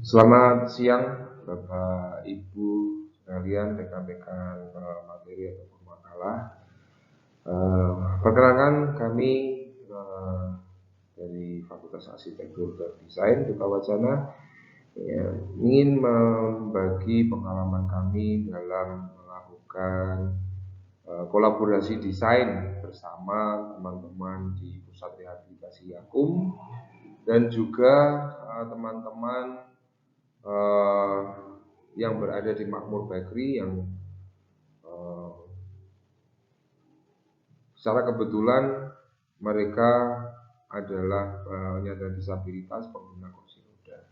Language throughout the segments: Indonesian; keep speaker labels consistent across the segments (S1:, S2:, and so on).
S1: Selamat siang, Bapak Ibu sekalian, rekan-rekan materi ataupun makalah. Perkenalkan kami dari Fakultas Arsitektur dan Desain Duta Wacana ingin membagi pengalaman kami dalam melakukan kolaborasi desain bersama teman-teman di Pusat Rehabilitasi Yakum dan juga teman-teman yang berada di Makmur Bakery yang secara kebetulan mereka adalah penyandang disabilitas pengguna kursi roda.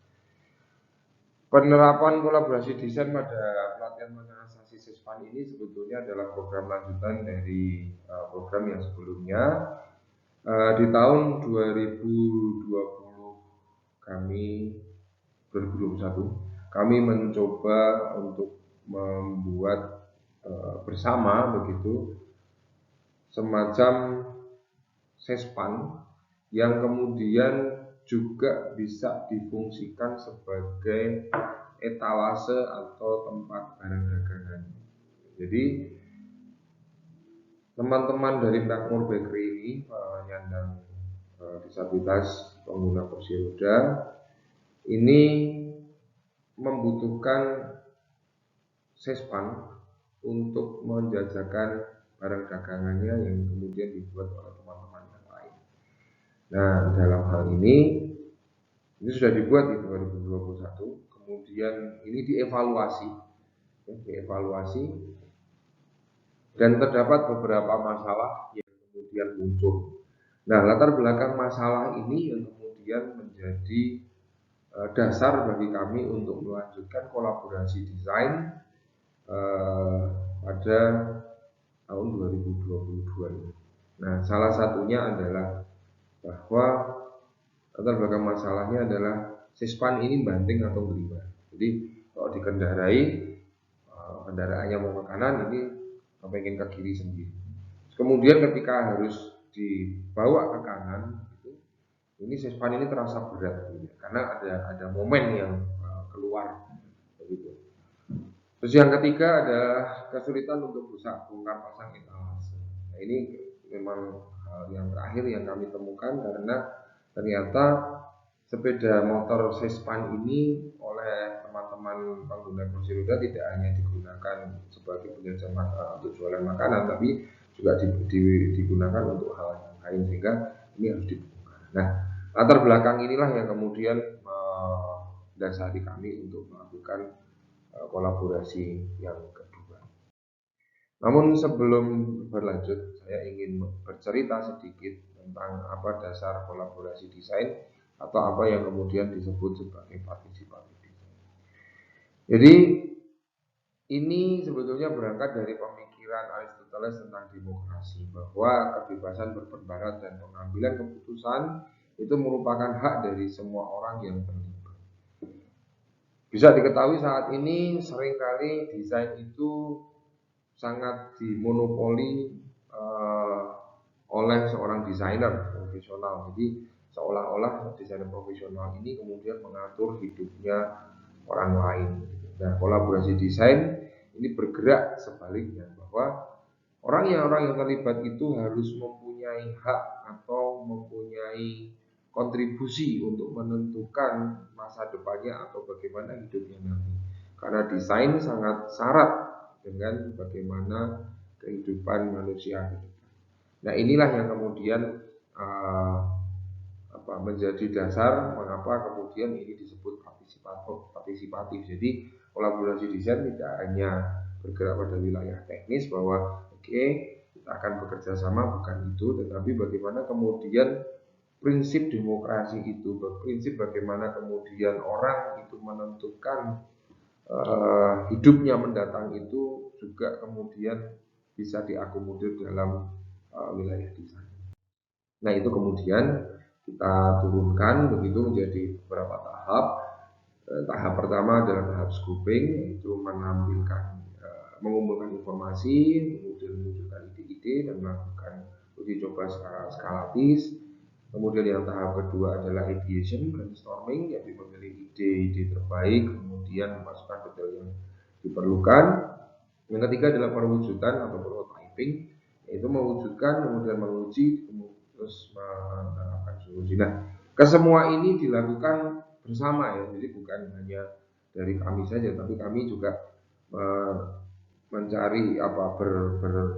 S1: Penerapan kolaborasi desain pada pelatihan organisasi SISPAN ini sebetulnya adalah program lanjutan dari program yang sebelumnya. Di tahun 2020 kami mencoba untuk membuat bersama begitu semacam sespan yang kemudian juga bisa difungsikan sebagai etalase atau tempat barang dagangan. Jadi teman-teman dari Makmur Bakery ini penyandang disabilitas pengguna kursi roda ini membutuhkan sespan untuk menjajakan barang dagangannya yang kemudian dibuat oleh teman-teman yang lain. Nah, dalam hal ini sudah dibuat di 2021, kemudian ini dievaluasi dan terdapat beberapa masalah yang kemudian muncul. Nah, latar belakang masalah ini yang kemudian menjadi dasar bagi kami untuk melanjutkan kolaborasi desain pada tahun 2022 ini. Nah, salah satunya adalah bahwa latar belakang masalahnya adalah sispan ini banting atau gelimbang. Jadi kalau dikendarai kendaraannya mau ke kanan, ini pengen ke kiri sendiri. Kemudian ketika harus dibawa ke kanan, ini sispan ini terasa berat, karena ada momen yang keluar, begitu. Terus yang ketiga adalah kesulitan untuk bisa bongkar pasang etalase. Nah, ini memang hal yang terakhir yang kami temukan karena ternyata sepeda motor sespan ini oleh teman-teman pengguna kursi roda tidak hanya digunakan sebagai penjajah untuk jualan makanan, tapi juga digunakan untuk hal yang lain, sehingga ini harus dibongkar. Nah, latar belakang inilah yang kemudian mendasari kami untuk melakukan kolaborasi yang kedua. Namun sebelum berlanjut, saya ingin bercerita sedikit tentang apa dasar kolaborasi desain atau apa yang kemudian disebut sebagai partisipatif desain. Jadi ini sebetulnya berangkat dari pemikiran Aristoteles tentang demokrasi, bahwa kebebasan berpendapat dan pengambilan keputusan itu merupakan hak dari semua orang yang terlibat. Bisa diketahui saat ini seringkali desain itu sangat dimonopoli oleh seorang desainer profesional. Jadi seolah-olah desainer profesional ini kemudian mengatur hidupnya orang lain. Nah, kolaborasi desain ini bergerak sebaliknya, bahwa orang yang terlibat itu harus mempunyai hak atau mempunyai kontribusi untuk menentukan masa depannya atau bagaimana hidupnya nanti. Karena desain sangat syarat dengan bagaimana kehidupan manusia ke depan. Nah, inilah yang kemudian menjadi dasar mengapa kemudian ini disebut partisipatif. Jadi kolaborasi desain tidak hanya bergerak pada wilayah teknis bahwa kita akan bekerja sama, bukan itu, tetapi bagaimana kemudian prinsip demokrasi itu, prinsip bagaimana kemudian orang itu menentukan hidupnya mendatang itu juga kemudian bisa diakomodir dalam wilayah desain. Nah, itu kemudian kita turunkan begitu menjadi beberapa tahap. Tahap pertama adalah tahap scoping, yaitu mengumpulkan informasi, kemudian menunjukkan ide-ide dan melakukan uji coba secara skalatis. Kemudian yang tahap kedua adalah ideation, brainstorming, yaitu memilih ide-ide terbaik, kemudian memasukkan detail yang diperlukan. Yang ketiga adalah perwujudan atau prototyping, yaitu mewujudkan, kemudian menguji, terus menerapkan solusi. Nah, kesemua ini dilakukan bersama ya, jadi bukan hanya dari kami saja, tapi kami juga mencari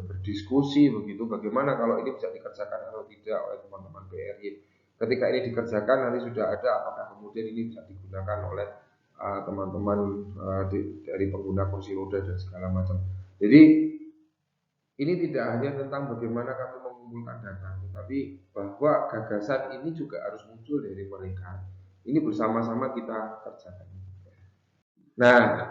S1: berdiskusi begitu, bagaimana kalau ini bisa dikerjakan atau tidak oleh teman-teman BRY. Ketika ini dikerjakan nanti sudah ada, apakah kemudian ini bisa digunakan oleh teman-teman dari pengguna kursi roda dan segala macam. Jadi ini tidak hanya tentang bagaimana kami mengumpulkan data, tetapi bahwa gagasan ini juga harus muncul dari mereka. Ini bersama-sama kita kerjakan. Nah,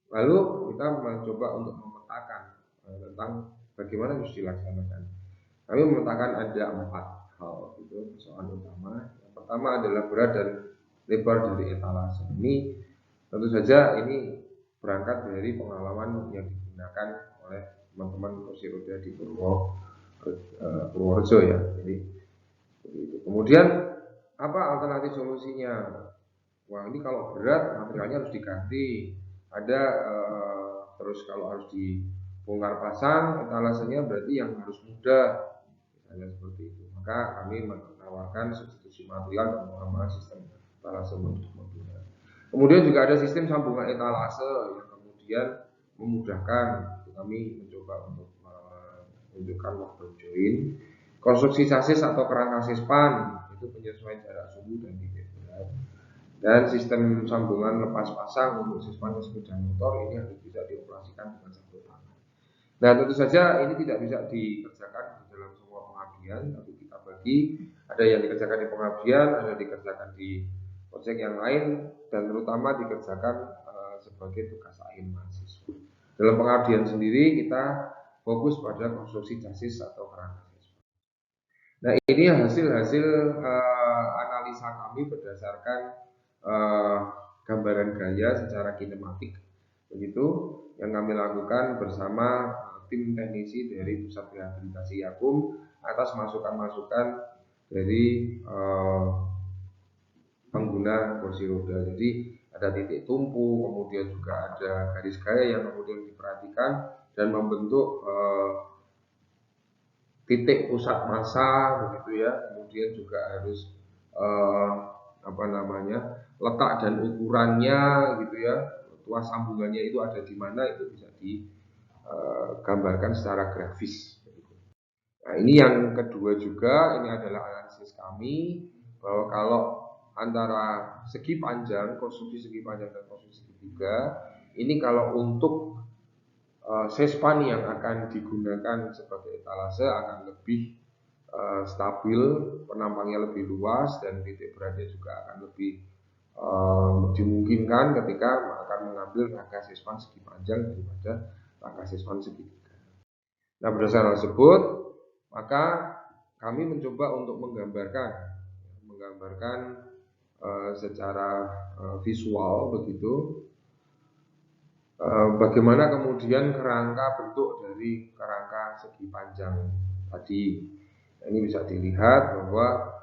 S1: lalu kita mencoba untuk memetakan tentang bagaimana harus dilaksanakan. Kami memetakan ada 4 hal itu persoalan utama. Yang pertama adalah berat dan lebar dari etalase. Ini tentu saja ini berangkat dari pengalaman yang digunakan oleh teman-teman kursi roda di Purworejo ya. Jadi kemudian apa alternatif solusinya? Wah, ini kalau berat materialnya harus diganti. Ada terus kalau harus dibongkar pasang etalasenya berarti yang harus mudah, misalnya seperti itu. Maka kami menawarkan substitusi material dan pengembangan sistem etalase modular. Kemudian juga ada sistem sambungan etalase yang kemudian memudahkan. Kami mencoba untuk menunjukkan workflow join, konstruksi sasis atau kerangka sispan, itu penyesuaian jarak suhu dan titik berat. Dan sistem sambungan lepas pasang untuk sispan sepeda motor ini harus bisa dioperasikan dengan satu tangan. Nah, tentu saja ini tidak bisa dikerjakan di dalam semua pengabdian, tapi kita bagi, ada yang dikerjakan di pengabdian, ada dikerjakan di proyek yang lain, dan terutama dikerjakan sebagai tugas akhir mahasiswa. Dalam pengabdian sendiri kita fokus pada konstruksi chassis atau kerangka sispan. Nah, ini hasil-hasil analisa kami berdasarkan gambaran gaya secara kinematik begitu yang kami lakukan bersama tim teknisi dari Pusat Rehabilitasi Yakum atas masukan-masukan dari pengguna kursi roda. Jadi ada titik tumpu, kemudian juga ada garis gaya yang kemudian diperhatikan dan membentuk titik pusat massa begitu ya. Kemudian juga harus letak dan ukurannya gitu ya, tuas sambungannya itu ada di mana, itu bisa digambarkan secara grafis. Nah, ini yang kedua juga, ini adalah analisis kami bahwa kalau antara segi panjang, konstruksi segi panjang dan konstruksi segitiga, ini kalau untuk sespan yang akan digunakan sebagai etalase akan lebih stabil, penampangnya lebih luas dan titik beratnya juga akan lebih dimungkinkan ketika akan mengambil rangka sispan segi panjang daripada rangka sispan segitiga. Nah, berdasarkan hal tersebut, maka kami mencoba untuk menggambarkan secara visual begitu bagaimana kemudian kerangka bentuk dari kerangka segi panjang tadi. Ini bisa dilihat bahwa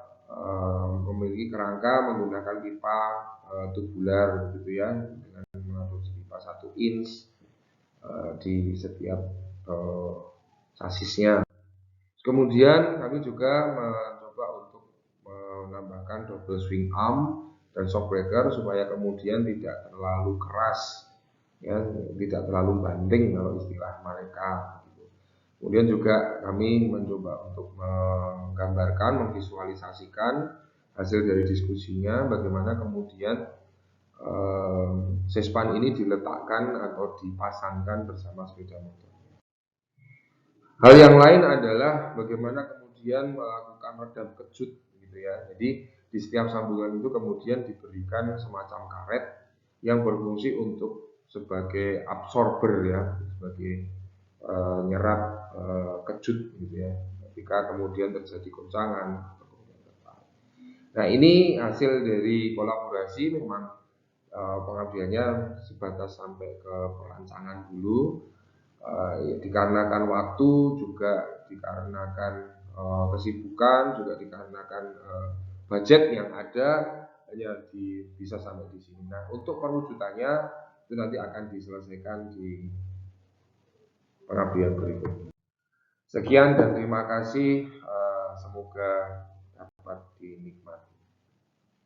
S1: memiliki kerangka menggunakan pipa tubular gitu ya, dengan memproduksi pipa 1 inch di setiap sasisnya. Kemudian kami juga mencoba untuk menambahkan double swing arm dan shock breaker supaya kemudian tidak terlalu keras ya, tidak terlalu banding kalau istilah mereka. Kemudian juga kami mencoba untuk menggambarkan, memvisualisasikan hasil dari diskusinya, bagaimana kemudian sespan ini diletakkan atau dipasangkan bersama sepeda motor. Hal yang lain adalah bagaimana kemudian melakukan redam kejut gitu ya. Jadi di setiap sambungan itu kemudian diberikan semacam karet yang berfungsi untuk sebagai absorber ya, sebagai nyerap kejut gitu ya, ketika kemudian terjadi goncangan. Nah, ini hasil dari kolaborasi, memang pengabdiannya sebatas sampai ke perancangan dulu, ya, dikarenakan waktu juga dikarenakan kesibukan, juga dikarenakan budget yang ada hanya bisa sampai di sini. Nah, untuk perwujudannya itu nanti akan diselesaikan di pengabdian berikut. Sekian dan terima kasih. Semoga